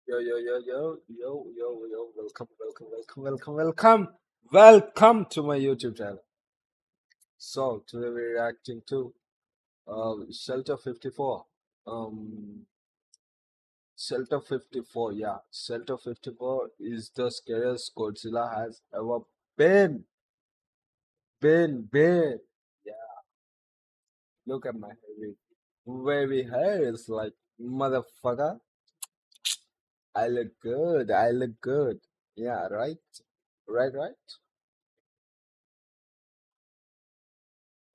Yo, yo, yo, yo, yo, yo, yo, welcome, welcome, welcome, welcome, welcome, welcome to my YouTube channel. So, today we're reacting to Shelter 54. Um, Shelter 54, yeah. Shelter 54 is the scariest Godzilla has ever been. Been. Yeah, look at my wavy hair. It's like, motherfucker, I look good, I look good. Yeah, right? Right?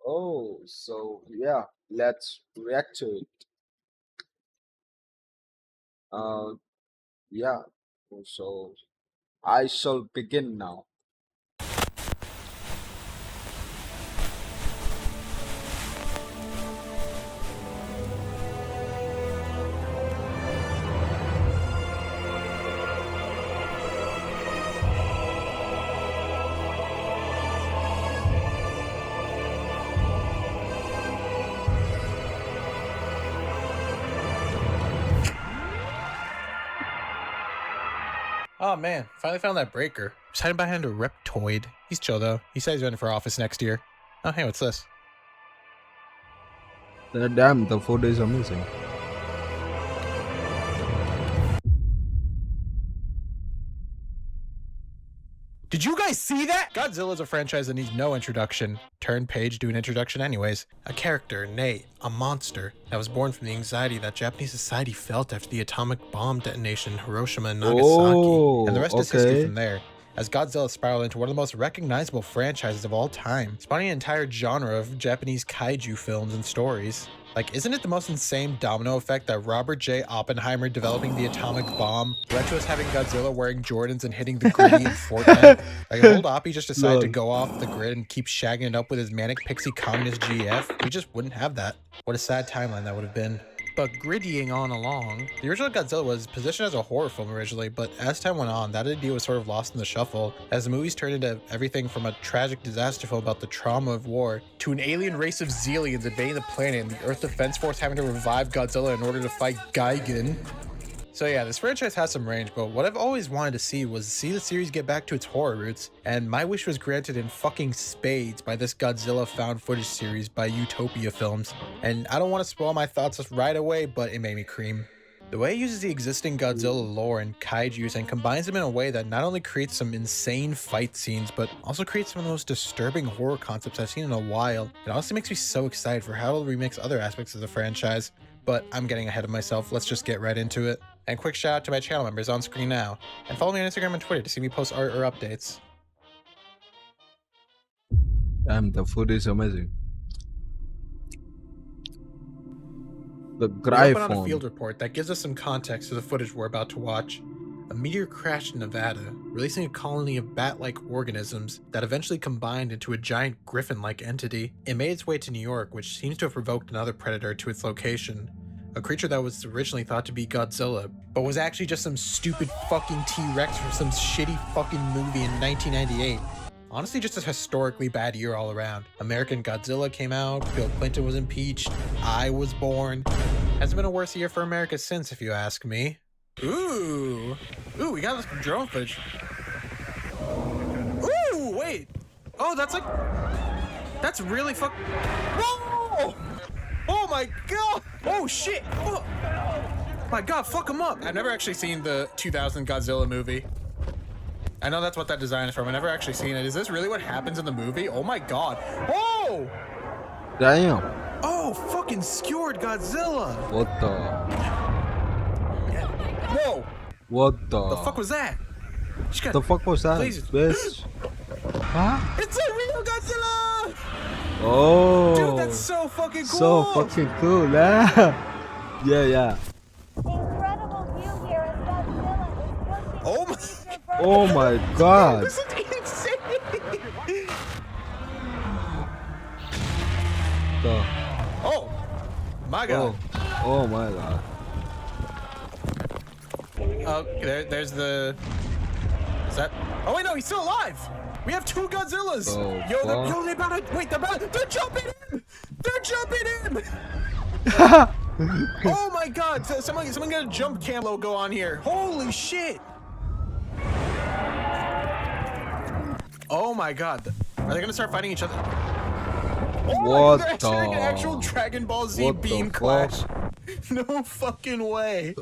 Oh, so yeah, let's react to it. Uh, yeah, so I shall begin now. Oh man, finally found that breaker. He's hiding behind a reptoid. He's chill though. He said he's running for office next year. Oh hey, what's this? Damn, the food is amazing. Did you guys see that? Godzilla's a franchise that needs no introduction. Turn page, do an introduction anyways. A character, nay, a monster, that was born from the anxiety that Japanese society felt after the atomic bomb detonation in Hiroshima and Nagasaki. And the rest is history from there, as Godzilla spiraled into one of the most recognizable franchises of all time, spawning an entire genre of Japanese kaiju films and stories. Like, isn't it the most insane domino effect that Robert J. Oppenheimer developing the atomic bomb led to us having Godzilla wearing Jordans and hitting the gritty in Fortnite? Like, if old Oppie just decided to go off the grid and keep shagging it up with his manic pixie communist GF, we just wouldn't have that. What a sad timeline that would have been. But grittying on along, the original Godzilla was positioned as a horror film originally, but as time went on, that idea was sort of lost in the shuffle, as the movies turned into everything from a tragic disaster film about the trauma of war, to an alien race of Zealians invading the planet and the Earth Defense Force having to revive Godzilla in order to fight Gigan. So yeah, this franchise has some range, but what I've always wanted to see was see the series get back to its horror roots, and my wish was granted in fucking spades by this Godzilla found footage series by Utopia Films. And I don't want to spoil my thoughts right away, but it made me cream. The way it uses the existing Godzilla lore and kaijus and combines them in a way that not only creates some insane fight scenes, but also creates some of the most disturbing horror concepts I've seen in a while. It honestly makes me so excited for how it'll remix other aspects of the franchise. But I'm getting ahead of myself, let's just get right into it. And quick shout out to my channel members on screen now. And follow me on Instagram and Twitter to see me post art or updates. Damn, the food is amazing. The We open on a Gryphon. field report that gives us some context to the footage we're about to watch. A meteor crashed in Nevada, releasing a colony of bat-like organisms that eventually combined into a giant griffin-like entity. It made its way to New York, which seems to have provoked another predator to its location. A creature that was originally thought to be Godzilla, but was actually just some stupid fucking T-Rex from some shitty fucking movie in 1998. Honestly, just a historically bad year all around. American Godzilla came out, Bill Clinton was impeached, I was born. Hasn't been a worse year for America since, if you ask me. Ooh, we got some drone footage. Ooh, wait. Oh, that's really Whoa! Oh my god! Oh shit! Oh my god, fuck him up! I've never actually seen the 2000 Godzilla movie. I know that's what that design is from. I've never actually seen it. Is this really what happens in the movie? Oh my god. Oh! Damn. Oh, fucking skewered Godzilla! What the? Whoa! What the? The fuck was that? The fuck was that? Please. Bitch. Huh? It's a real Godzilla! Oh. Dude, that's so fucking cool! So fucking cool, yeah. Yeah. The incredible view here as Godzilla is pushing Oh my- creature Oh my god. This is insane! The, Oh! My god. oh my god. Oh, there's the... Is that... Oh wait, no, he's still alive! We have two Godzillas! Oh, They're about to... Wait, they're jumping in! They're jumping in! Oh my god! Someone got a jump cam logo on here. Holy shit! Oh my god! Are they gonna start fighting each other? Oh my god! They're actually like an actual Dragon Ball Z What beam the clash. No fucking way.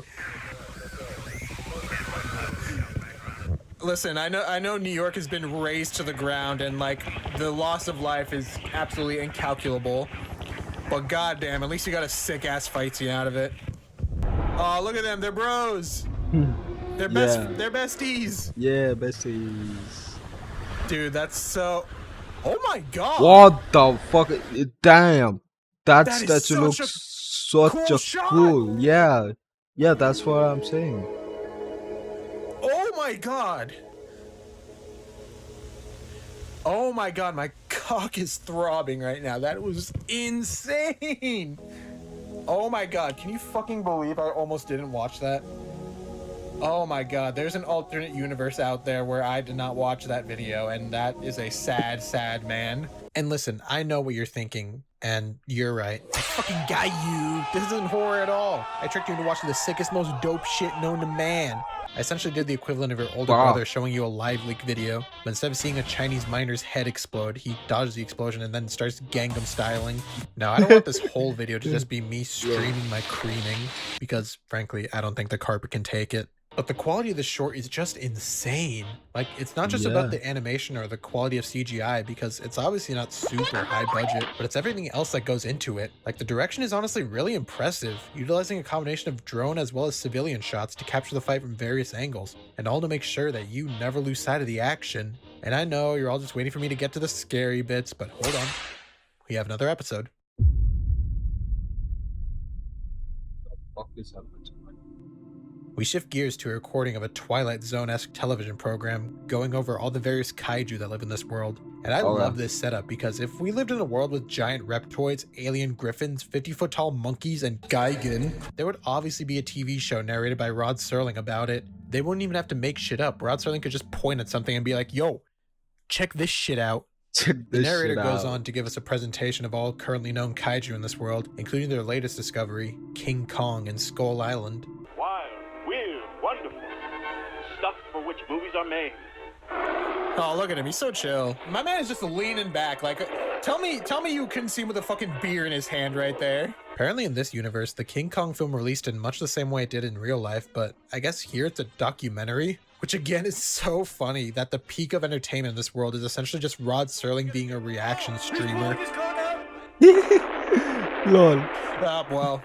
Listen, I know New York has been razed to the ground and like the loss of life is absolutely incalculable. But goddamn, at least you got a sick ass fight scene out of it. Oh, look at them, they're bros. They're they're besties. Yeah, besties. Dude, that's so. Oh my god. What the fuck? Damn. That That is statue such looks a such cool a shot. cool. Yeah. Yeah, that's what I'm saying. Oh my god. Oh my god, my cock is throbbing right now. That was insane. Oh my god, can you fucking believe I almost didn't watch that? Oh my god, there's an alternate universe out there where I did not watch that video, and that is a sad, sad man. And listen, I know what you're thinking, and you're right. I fucking got you. This isn't horror at all. I tricked you into watching the sickest, most dope shit known to man. I essentially did the equivalent of your older brother showing you a live leak video, but instead of seeing a Chinese miner's head explode, he dodges the explosion and then starts Gangnam styling. Now, I don't want this whole video to just be me streaming my creaming, because frankly, I don't think the carpet can take it. But the quality of the short is just insane. Like, it's not just about the animation or the quality of CGI, because it's obviously not super high budget, but it's everything else that goes into it. Like, the direction is honestly really impressive, utilizing a combination of drone as well as civilian shots to capture the fight from various angles, and all to make sure that you never lose sight of the action. And I know you're all just waiting for me to get to the scary bits, but hold on. We have another episode. Fuck is happening? We shift gears to a recording of a Twilight Zone-esque television program going over all the various kaiju that live in this world. And I love this setup because if we lived in a world with giant reptoids, alien griffins, 50-foot tall monkeys, and Gigan, there would obviously be a TV show narrated by Rod Serling about it. They wouldn't even have to make shit up. Rod Serling could just point at something and be like, yo, check this shit out. The narrator goes on to give us a presentation of all currently known kaiju in this world, including their latest discovery, King Kong and Skull Island. Weird, wonderful. Stuff for which movies are made. Oh, look at him. He's so chill. My man is just leaning back. Like, tell me you couldn't see him with a fucking beer in his hand right there. Apparently in this universe, the King Kong film released in much the same way it did in real life, but I guess here it's a documentary, which again is so funny that the peak of entertainment in this world is essentially just Rod Serling being a reaction streamer. Lol. Well,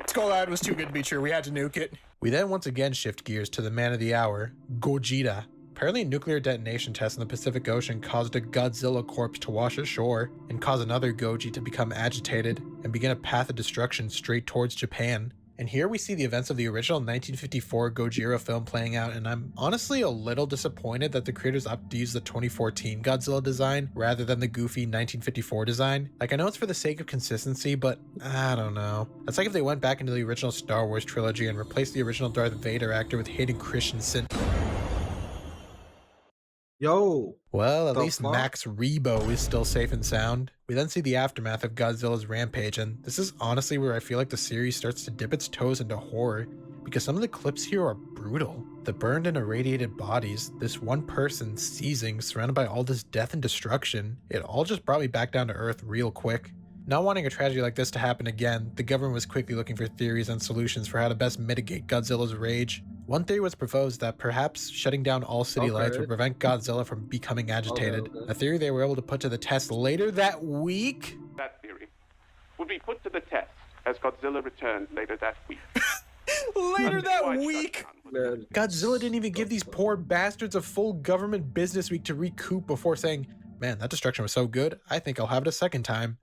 Skull Island was too good to be true. We had to nuke it. We then once again shift gears to the man of the hour, Gojira. Apparently a nuclear detonation test in the Pacific Ocean caused a Godzilla corpse to wash ashore and cause another Goji to become agitated and begin a path of destruction straight towards Japan. And here we see the events of the original 1954 Gojira film playing out, and I'm honestly a little disappointed that the creators opted to use the 2014 Godzilla design rather than the goofy 1954 design. Like, I know it's for the sake of consistency, but I don't know. That's like if they went back into the original Star Wars trilogy and replaced the original Darth Vader actor with Hayden Christensen. Yo. Well, at least Max Rebo is still safe and sound. We then see the aftermath of Godzilla's rampage, and this is honestly where I feel like the series starts to dip its toes into horror, because some of the clips here are brutal. The burned and irradiated bodies, this one person seizing, surrounded by all this death and destruction, it all just brought me back down to earth real quick. Not wanting a tragedy like this to happen again, the government was quickly looking for theories and solutions for how to best mitigate Godzilla's rage. One theory was proposed that perhaps shutting down all city lights would prevent Godzilla from becoming agitated. A theory they were able to put to the test later that week. That theory would be put to the test as Godzilla returned later that week. Later that week? Godzilla didn't even give these poor bastards a full government business week to recoup before saying, man, that destruction was so good, I think I'll have it a second time.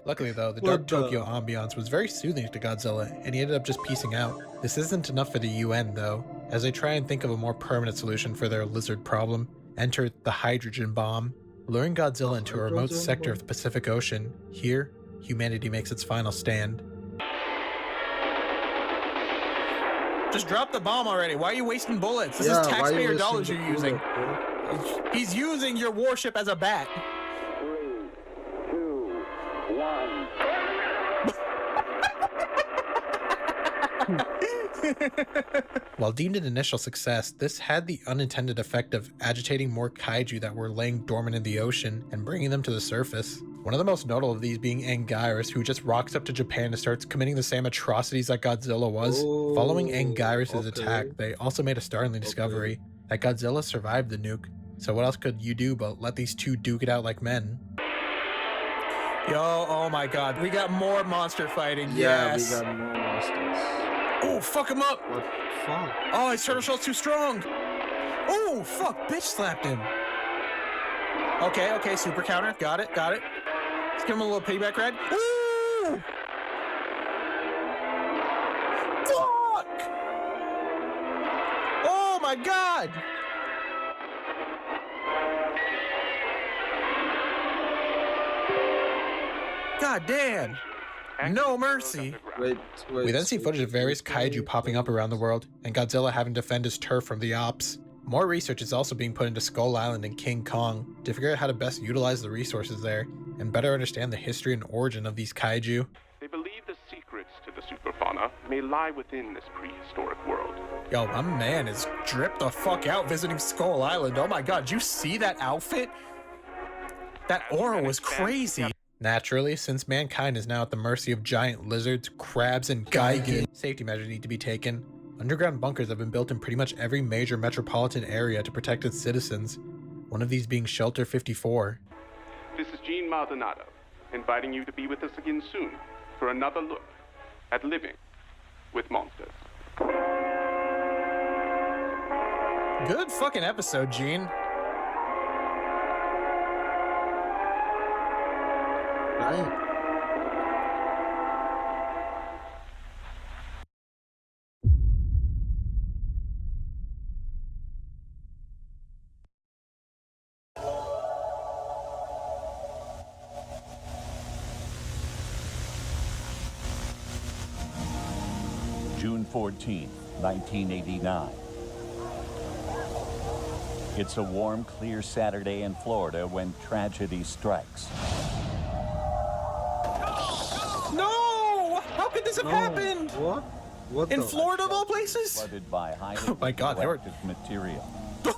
Luckily though, the dark Tokyo ambiance was very soothing to Godzilla, and he ended up just piecing out. This isn't enough for the UN though, as they try and think of a more permanent solution for their lizard problem. Enter the hydrogen bomb. Luring Godzilla into a remote sector of the Pacific Ocean, here, humanity makes its final stand. Just drop the bomb already. Why are you wasting bullets? This is taxpayer dollars you're using. He's using your warship as a bat. 3, 2, 1. While deemed an initial success, this had the unintended effect of agitating more kaiju that were laying dormant in the ocean and bringing them to the surface. One of the most notable of these being Anguirus, who just rocks up to Japan and starts committing the same atrocities that Godzilla was. Following Anguirus' attack, they also made a startling discovery that Godzilla survived the nuke. So what else could you do but let these two duke it out like men? Yo, oh my god, we got more monster fighting, yes! Yeah, we got more monsters. Oh, fuck him up! What? Fuck. Oh, his turtle shell's too strong! Oh, fuck, bitch slapped him! Okay, super counter, got it. Let's give him a little piggyback ride. Ooh! Fuck! Oh my god! God damn! No mercy! Wait. We then see footage of various kaiju popping up around the world, and Godzilla having to defend his turf from the ops. More research is also being put into Skull Island and King Kong to figure out how to best utilize the resources there, and better understand the history and origin of these kaiju. They believe the secrets to the superfauna may lie within this prehistoric world. Yo, my man is dripped the fuck out visiting Skull Island. Oh my god, did you see that outfit? That aura was crazy. Naturally, since mankind is now at the mercy of giant lizards, crabs, and Gigan, safety measures need to be taken. Underground bunkers have been built in pretty much every major metropolitan area to protect its citizens, one of these being Shelter 54. This is Gene Maldonado, inviting you to be with us again soon for another look at living with monsters. Good fucking episode, Gene. Right. June 14th, 1989. It's a warm, clear Saturday in Florida when tragedy strikes. No! How could this have happened? What? What In the? Florida, of all places? Flooded by highly Oh my God, they were- radioactive material. Oh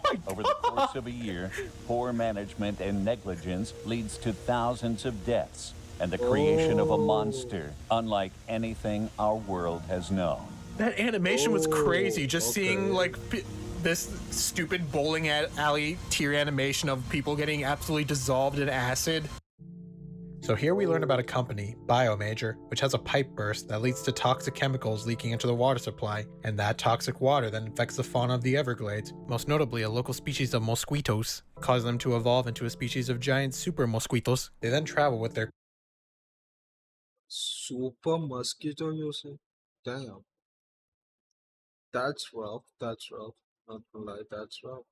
my Over the course of a year, poor management and negligence leads to thousands of deaths and the creation of a monster unlike anything our world has known. That animation was crazy. Just seeing okay. like this stupid bowling alley tier animation of people getting absolutely dissolved in acid. So here we learn about a company, Biomajor, which has a pipe burst that leads to toxic chemicals leaking into the water supply, and that toxic water then infects the fauna of the Everglades, most notably a local species of mosquitoes, causing them to evolve into a species of giant super mosquitoes. They then travel with their Super mosquito, you say? Damn. That's rough. That's rough. Not gonna lie, that's rough.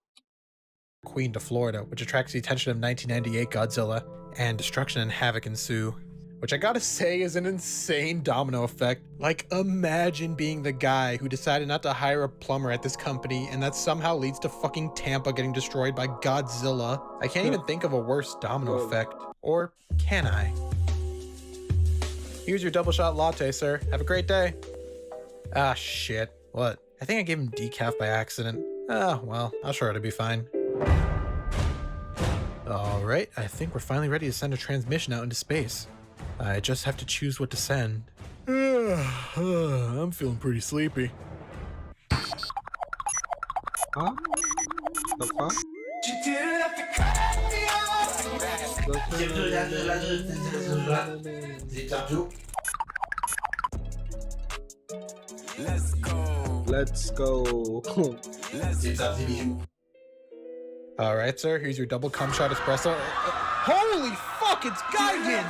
queen to Florida, which attracts the attention of 1998 Godzilla, and destruction and havoc ensue. Which I gotta say is an insane domino effect. Like, imagine being the guy who decided not to hire a plumber at this company and that somehow leads to fucking Tampa getting destroyed by Godzilla. I can't even think of a worse domino effect. Or can I? Here's your double shot latte, sir. Have a great day. Ah, shit. What? I think I gave him decaf by accident. Oh, well, I'm sure it'll be fine. Alright, I think we're finally ready to send a transmission out into space. I just have to choose what to send. I'm feeling pretty sleepy. Huh? The fuck? Let's go. Alright, sir, here's your double cum shot espresso. Holy fuck, it's Gigan!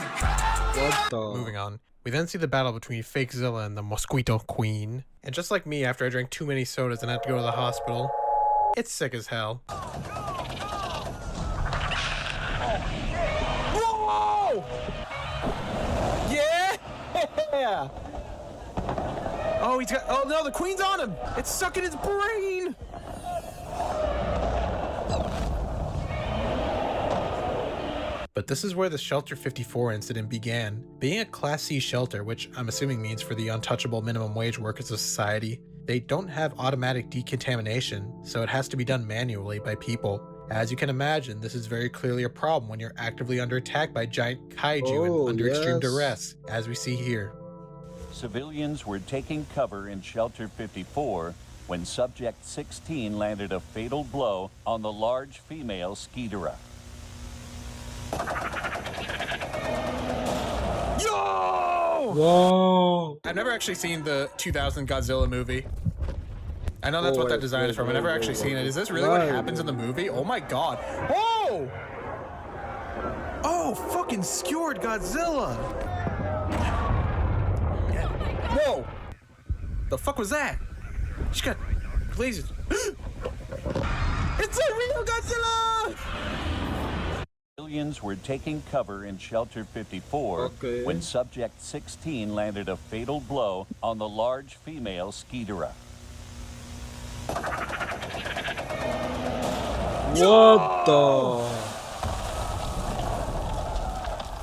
What the? Moving on. We then see the battle between Fake Zilla and the Mosquito Queen. And just like me after I drank too many sodas and had to go to the hospital, it's sick as hell. Whoa! Yeah! Oh, he's got. Oh no, the Queen's on him! It's sucking his brain! But this is where the Shelter 54 incident began. Being a Class C shelter, which I'm assuming means for the untouchable minimum wage workers of society, they don't have automatic decontamination, so it has to be done manually by people. As you can imagine, this is very clearly a problem when you're actively under attack by giant kaiju and under extreme duress, as we see here. Civilians were taking cover in Shelter 54 when Subject 16 landed a fatal blow on the large female Scedera. Yo! Whoa! I've never actually seen the 2000 Godzilla movie. I know that's what that design is from. I've never actually seen it. Is this really what happens in the movie? Oh my god. Oh! Oh, fucking skewered Godzilla! Yeah. Whoa! The fuck was that? She got lasers. It's a real Godzilla! Civilians were taking cover in Shelter 54 when Subject 16 landed a fatal blow on the large female Scedera. What the?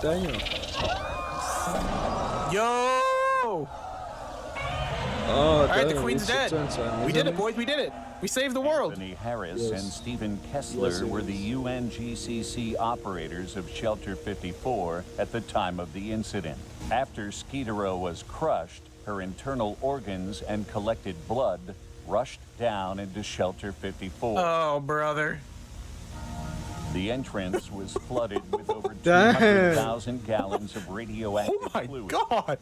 Damn. Yo! Oh, Alright, the Queen's dead. We did it, boys, we did it. We saved the world. Anthony Harris and Stephen Kessler were the UNGCC operators of Shelter 54 at the time of the incident. After Scedera was crushed, her internal organs and collected blood rushed down into Shelter 54. Oh, brother. The entrance was flooded with over 200,000 gallons of radioactive fluid. Oh my god!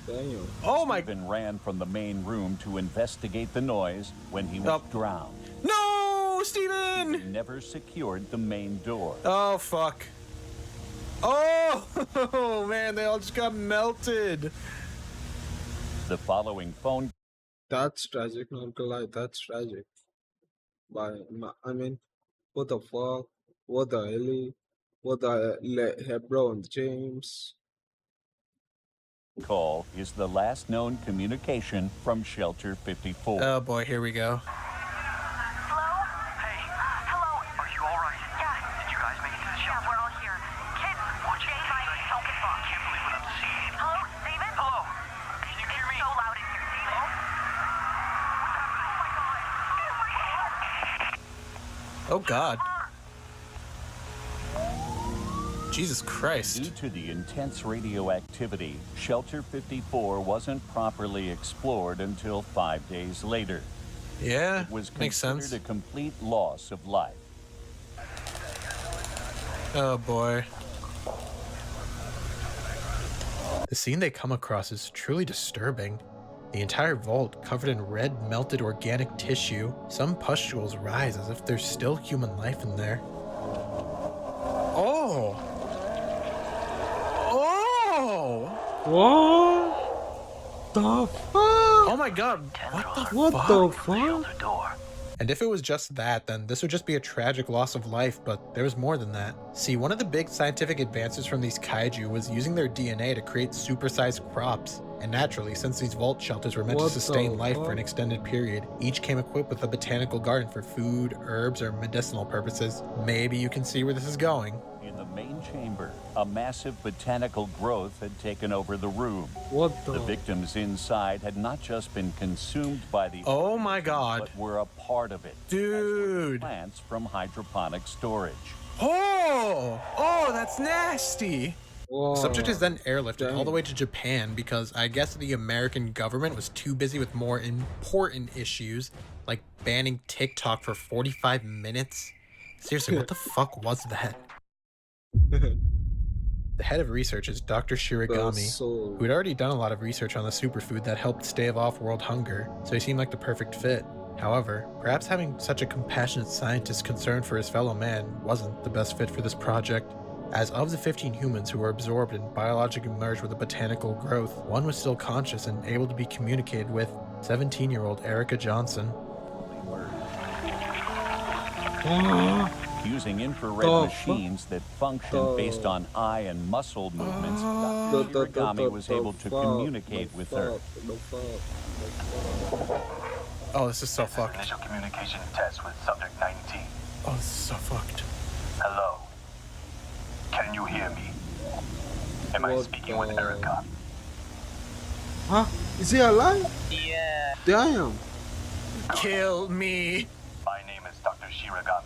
Damn. Oh my... Stephen ran from the main room to investigate the noise when he was drowned. No, He Steven! never secured the main door. Oh, fuck. Oh, man, they all just got melted. The following phone That's tragic, not gonna lie, that's tragic. I mean, what the fuck? What the hell? What the LeBron James? call is the last known communication from Shelter 54. Oh boy, here we go. Hello? Hey, hello. Are you all right? Yeah. Did you guys make it to the Yeah, shelter? we're all here. Kids, What'd you Dave, say? I focus I on. can't believe what I'm seeing. Hello, David? Hello. Can you hear me? It's so loud in here, David. Oh god. Jesus Christ. Due to the intense radioactivity, Shelter 54 wasn't properly explored until 5 days later. Yeah, It was makes considered sense. a complete loss of life. Oh boy. The scene they come across is truly disturbing. The entire vault covered in red melted organic tissue. Some pustules rise as if there's still human life in there. Oh! Oh! What the fuck? Oh my god, what the What fuck? the fuck? Door. And if it was just that, then this would just be a tragic loss of life, but there was more than that. See, one of the big scientific advances from these kaiju was using their DNA to create supersized crops. And naturally, since these vault shelters were meant to What sustain the life for an fuck? extended period, each came equipped with a botanical garden for food, herbs, or medicinal purposes. Maybe you can see where this is going. In the main chamber, a massive botanical growth had taken over the room. What The the? victims inside had not just been consumed by the Oh my god. but were a part of it. Dude. Plants from hydroponic storage. Oh! Oh, that's nasty! Whoa. The subject is then airlifted all the Dang. way to Japan because I guess the American government was too busy with more important issues, like banning TikTok for 45 minutes. Seriously, what the fuck was that? The head of research is Dr. Shiragami, soul. who had already done a lot of research on the superfood that helped stave off world hunger, so he seemed like the perfect fit. However, perhaps having such a compassionate scientist concerned for his fellow man wasn't the best fit for this project. As of the 15 humans who were absorbed and biologically merged with the botanical growth, one was still conscious and able to be communicated with, 17-year-old Erica Johnson. Using infrared The machines that function based on eye and muscle movements, Dr. Shiragami was able to communicate with her. Oh, this is so fucked. Initial communication test with subject 19. Oh, this is so fucked. Hello. Can you hear me? Am I What speaking with the- Erica? Huh? Is he alive? Yeah. Damn. Kill me. My name is Dr. Shiragami.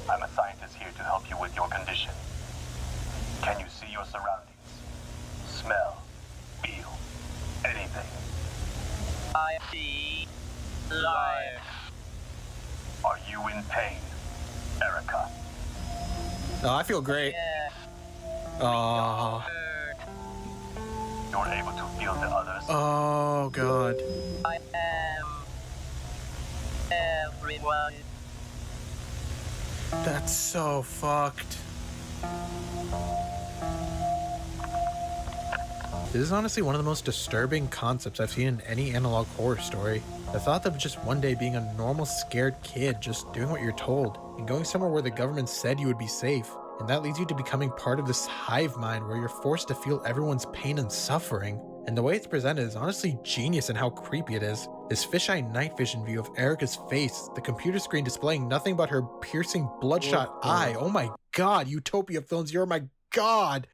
I'm a scientist here to help you with your condition. Can you see your surroundings? Smell? Feel? Anything? I see life. Are you in pain, Erica? Oh, I feel great. Oh. You're able to feel the others? Oh, God. I am everyone. That's so fucked. This is honestly one of the most disturbing concepts I've seen in any analog horror story. The thought of just one day being a normal scared kid, just doing what you're told, and going somewhere where the government said you would be safe, and that leads you to becoming part of this hive mind where you're forced to feel everyone's pain and suffering. And the way it's presented is honestly genius in how creepy it is. This fisheye night vision view of Erica's face, the computer screen displaying nothing but her piercing bloodshot What the- eye. Oh my god, Utopia Films, you're my god!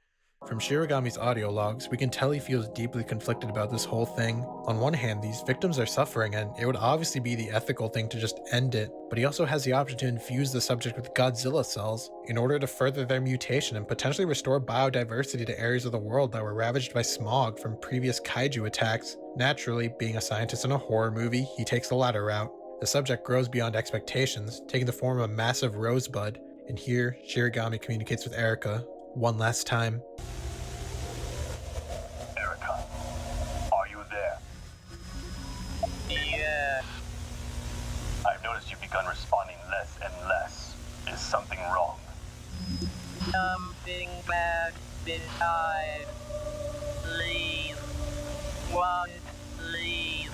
From Shiragami's audio logs, we can tell he feels deeply conflicted about this whole thing. On one hand, these victims are suffering, and it would obviously be the ethical thing to just end it, but he also has the option to infuse the subject with Godzilla cells in order to further their mutation and potentially restore biodiversity to areas of the world that were ravaged by smog from previous kaiju attacks. Naturally, being a scientist in a horror movie, he takes the latter route. The subject grows beyond expectations, taking the form of a massive rosebud, and here, Shiragami communicates with Erica one last time. Erica, are you there? Yes. I've noticed you've begun responding less and less. Is something wrong? Something bad inside. Leave. Won't leave.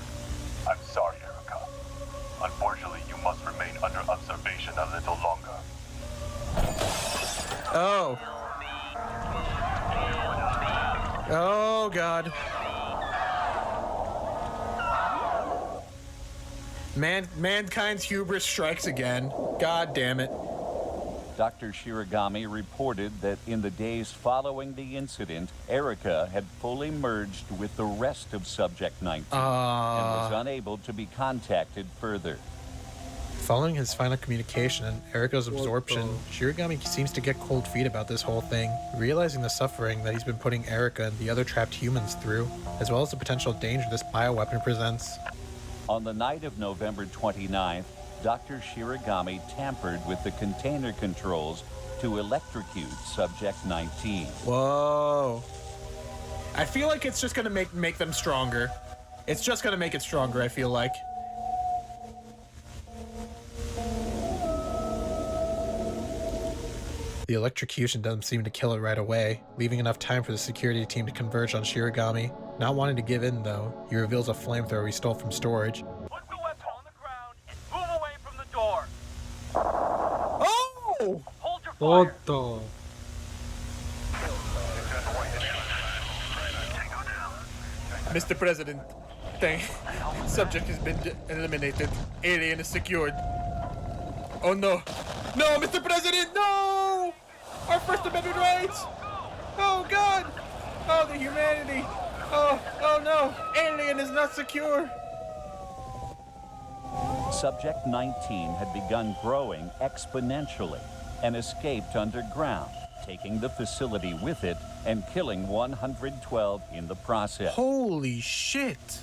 I'm sorry, Erica. Unfortunately, you must remain under observation a little longer. Oh. Oh, God. Mankind's hubris strikes again. God damn it. Dr. Shiragami reported that in the days following the incident, Erica had fully merged with the rest of Subject 19 and was unable to be contacted further. Following his final communication and Erica's absorption, the- Shiragami seems to get cold feet about this whole thing, realizing the suffering that he's been putting Erica and the other trapped humans through, as well as the potential danger this bioweapon presents. On the night of November 29th, Dr. Shiragami tampered with the container controls to electrocute Subject 19. Whoa. I feel like it's just gonna make them stronger. It's just gonna make it stronger, I feel like. The electrocution doesn't seem to kill it right away, leaving enough time for the security team to converge on Shiragami. Not wanting to give in, though, he reveals a flamethrower he stole from storage. Put the weapon on the ground and move away from the door. Oh! Hold your fire. What the? Mr. President, subject has been eliminated. Alien is secured. Oh no. No, Mr. President, no! Our First Amendment rights! Oh God! Oh, the humanity! Oh no! Alien is not secure! Subject 19 had begun growing exponentially and escaped underground, taking the facility with it and killing 112 in the process. Holy shit!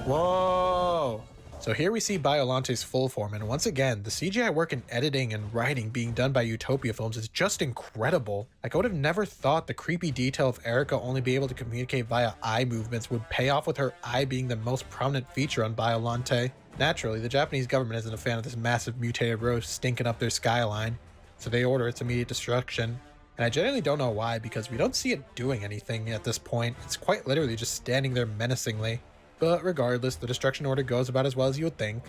Whoa! So here we see Biolante's full form, and once again, the CGI work in editing and writing being done by Utopia Films is just incredible. Like, I would have never thought the creepy detail of Erica only being able to communicate via eye movements would pay off with her eye being the most prominent feature on Biolante. Naturally, the Japanese government isn't a fan of this massive mutated rose stinking up their skyline, so they order its immediate destruction. And I genuinely don't know why, because we don't see it doing anything at this point. It's quite literally just standing there menacingly. But regardless, the destruction order goes about as well as you would think.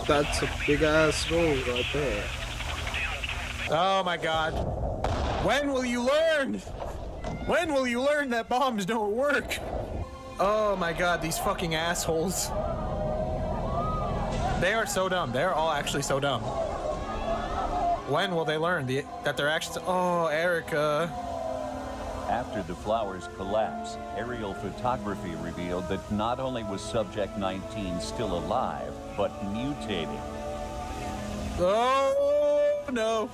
That's a big ass road right there. Oh my god. When will you learn? When will you learn that bombs don't work? Oh my god, these fucking assholes. They are so dumb. They're all actually so dumb. When will they learn that their actions? Oh, Erica. After the flowers collapse, aerial photography revealed that not only was Subject 19 still alive, but mutating. Oh, no.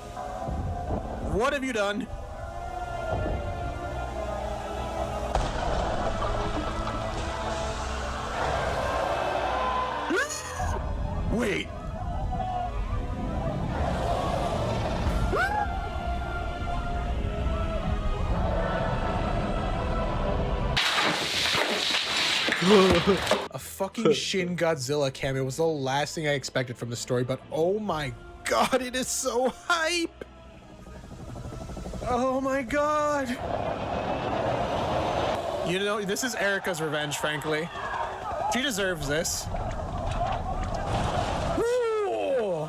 What have you done? Wait. A fucking Shin Godzilla cameo was the last thing I expected from the story, but oh my god, it is so hype! Oh my god! You know, this is Erica's revenge, frankly. She deserves this. Woo!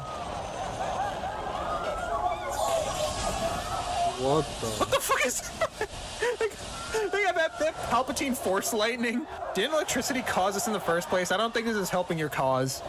What the fuck is that? They got that Palpatine force lightning. Didn't electricity cause this in the first place? I don't think this is helping your cause.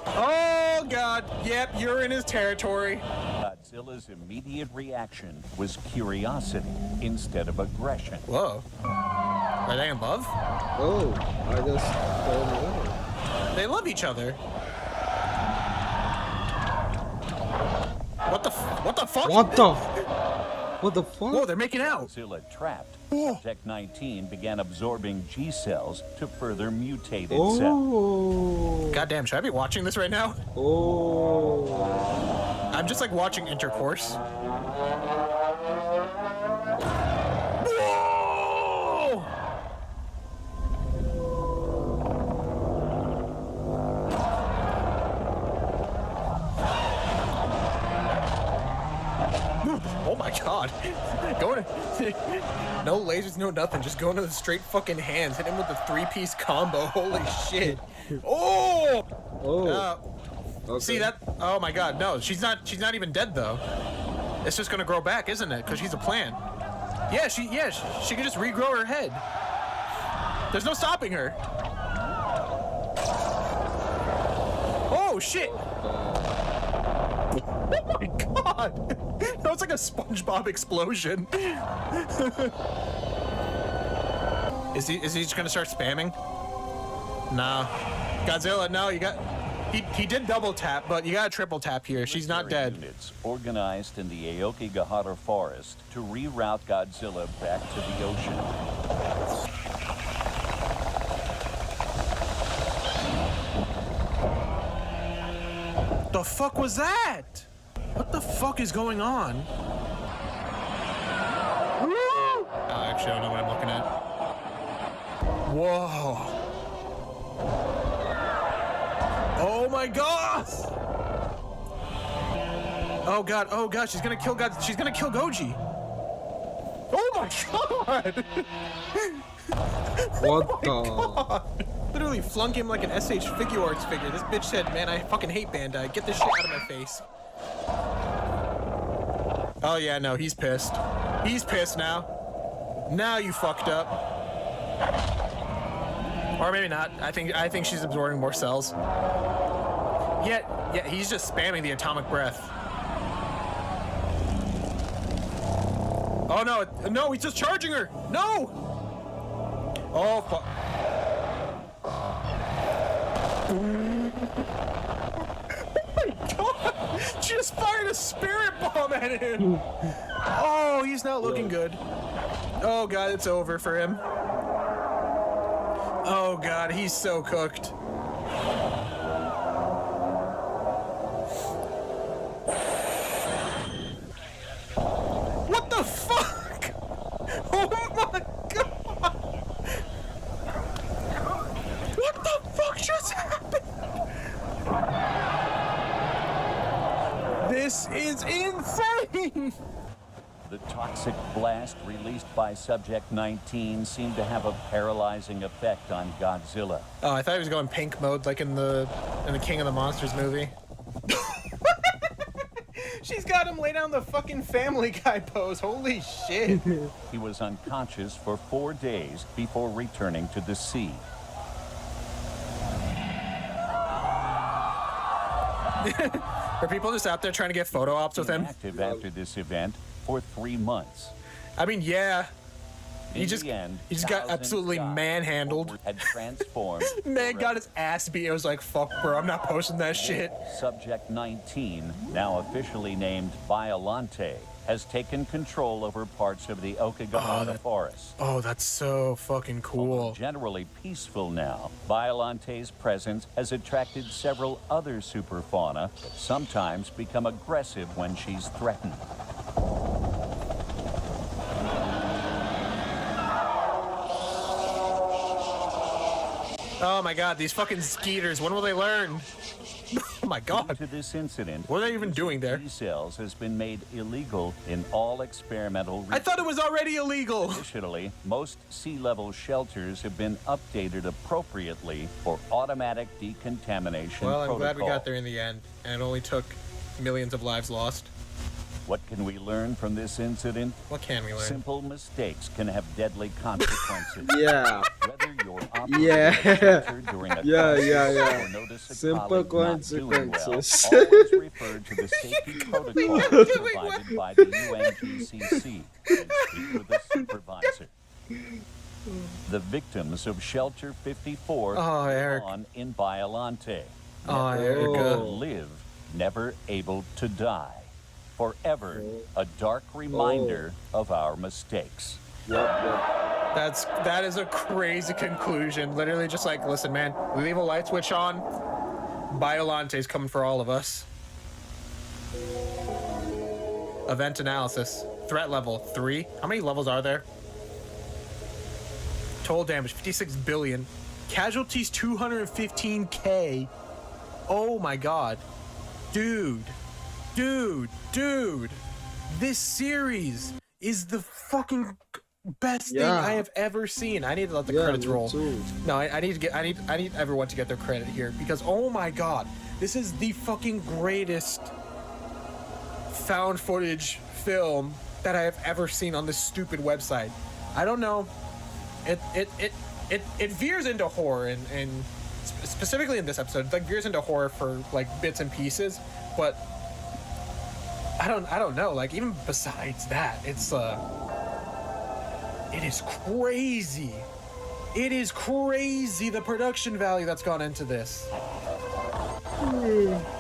Oh god, yep, you're in his territory. Godzilla's immediate reaction was curiosity instead of aggression. Whoa. Are they in love? Oh, I just don't know. They love each other. What the fuck? What the fuck? Whoa, they're making out. Godzilla trapped. Whoa. Subject 19 began absorbing G cells to further mutate itself. Oh. Goddamn, should I be watching this right now? Oh. I'm just like watching intercourse. Whoa! Oh my god. Going to... No lasers, no nothing. Just going to the straight fucking hands. Hit him with the 3-piece combo. Holy shit. Oh! Oh. Okay. See that? Oh my god, no. She's not even dead though. It's just gonna grow back, isn't it? Because she's a plant. Yeah, she can just regrow her head. There's no stopping her. Oh shit! Oh my god! That was like a SpongeBob explosion. Is he just gonna start spamming? No. Godzilla, no, you got... He did double tap, but you got a triple tap here. She's not dead. Units organized in the Aokigahara forest to reroute Godzilla back to the ocean. The fuck was that? What the fuck is going on? Oh, actually, I don't know what I'm looking at. Whoa. Oh my god! Oh god, she's gonna kill Goji. Oh my god! What Oh my god! Literally flung him like an SH figure arts figure. This bitch said, man, I fucking hate Bandai. Get this shit out of my face. Oh yeah, no, he's pissed. He's pissed now. Now you fucked up. Or maybe not. I think she's absorbing more cells. Yeah, he's just spamming the atomic breath. Oh no, he's just charging her. No. Oh fuck. Oh my god! She just fired a spirit bomb at him. Oh, he's not looking good. Oh god, it's over for him. Oh god, he's so cooked. What the fuck? Oh my god! What the fuck just happened? This is insane! The toxic blast released by Subject 19 seemed to have a paralyzing effect on Godzilla. Oh, I thought he was going pink mode like in the King of the Monsters movie. She's got him lay down the fucking Family Guy pose. Holy shit. He was unconscious for 4 days before returning to the sea. Are people just out there trying to get photo ops with him? Active after this event for 3 months. I mean, yeah. In the end, he just got thousands absolutely died manhandled. or had transformed. Man got his ass beat. It was like, fuck, bro, I'm not posting that shit. Subject 19, now officially named Biollante, has taken control over parts of the Okanagan forest. Oh, that's so fucking cool. Generally peaceful now, Biollante's presence has attracted several other superfauna that sometimes become aggressive when she's threatened. Oh my god, these fucking skeeters, when will they learn? Oh my god. Due to this incident, What are they even doing there? T cells has been made illegal in all experimental I thought it was already illegal. Additionally, most sea level shelters have been updated appropriately for automatic decontamination Well, I'm protocol. glad we got there in the end, and it only took millions of lives lost. What can we learn from this incident? What can we learn? Simple mistakes can have deadly consequences. Yeah. Whether you're operating Yeah. a shelter during a crisis or notice a Simple colleague not doing well, consequences. always refer to the safety protocol provided by the UNGCC and speak with a supervisor. The victims of Shelter 54 Oh, Eric. on in Biollante. Oh, Never Erica. able to live, never able to die. Forever a dark reminder of our mistakes. That is a crazy conclusion. Literally just like, listen, man, we leave a light switch on, Biollante's coming for all of us. Event analysis. Threat level 3. How many levels are there? Total damage 56 billion. Casualties 215k. Oh my god. Dude. This series is the fucking best thing Yeah. I have ever seen. I need to let the credits me roll. too. No, I need everyone to get their credit here because oh my god, this is the fucking greatest found footage film that I have ever seen on this stupid website. I don't know. It veers into horror and specifically in this episode, it like veers into horror for like bits and pieces, but I don't know. Like even besides that, it is crazy. It is crazy the production value that's gone into this.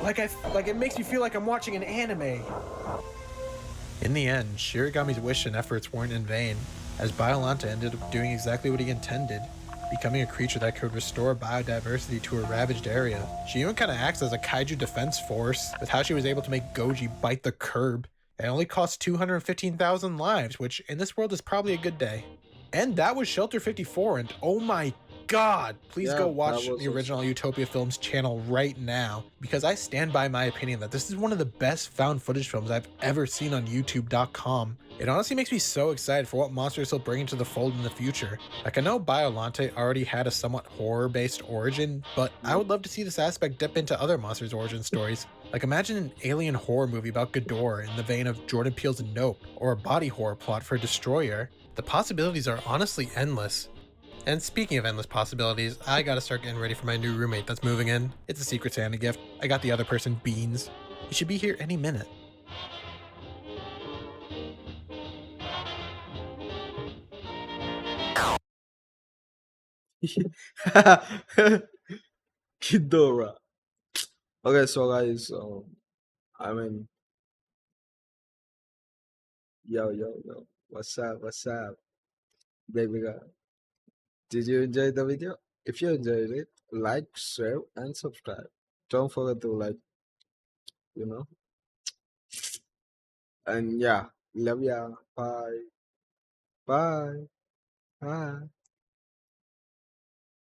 Like it makes me feel like I'm watching an anime. In the end, Shiragami's wish and efforts weren't in vain, as Biollante ended up doing exactly what he intended, becoming a creature that could restore biodiversity to a ravaged area. She even kind of acts as a kaiju defense force, with how she was able to make Goji bite the curb. It only cost 215,000 lives, which in this world is probably a good day. And that was Shelter 54, and oh my god, please Yeah, go that watch was the original Utopia Films channel right now, because I stand by my opinion that this is one of the best found footage films I've ever seen on YouTube.com. It honestly makes me so excited for what monsters he'll bring into the fold in the future. Like, I know Biollante already had a somewhat horror-based origin, but I would love to see this aspect dip into other monsters' origin stories. Like, imagine an alien horror movie about Ghidorah in the vein of Jordan Peele's Nope, or a body horror plot for Destroyer. The possibilities are honestly endless. And speaking of endless possibilities, I gotta start getting ready for my new roommate that's moving in. It's a Secret Santa gift. I got the other person Beans. He should be here any minute. Ghidorah. Okay, so guys, I mean, yo, what's up, baby girl? Did you enjoy the video? If you enjoyed it, like, share, and subscribe. Don't forget to like, you know. And yeah, love ya. Bye. Bye. Bye.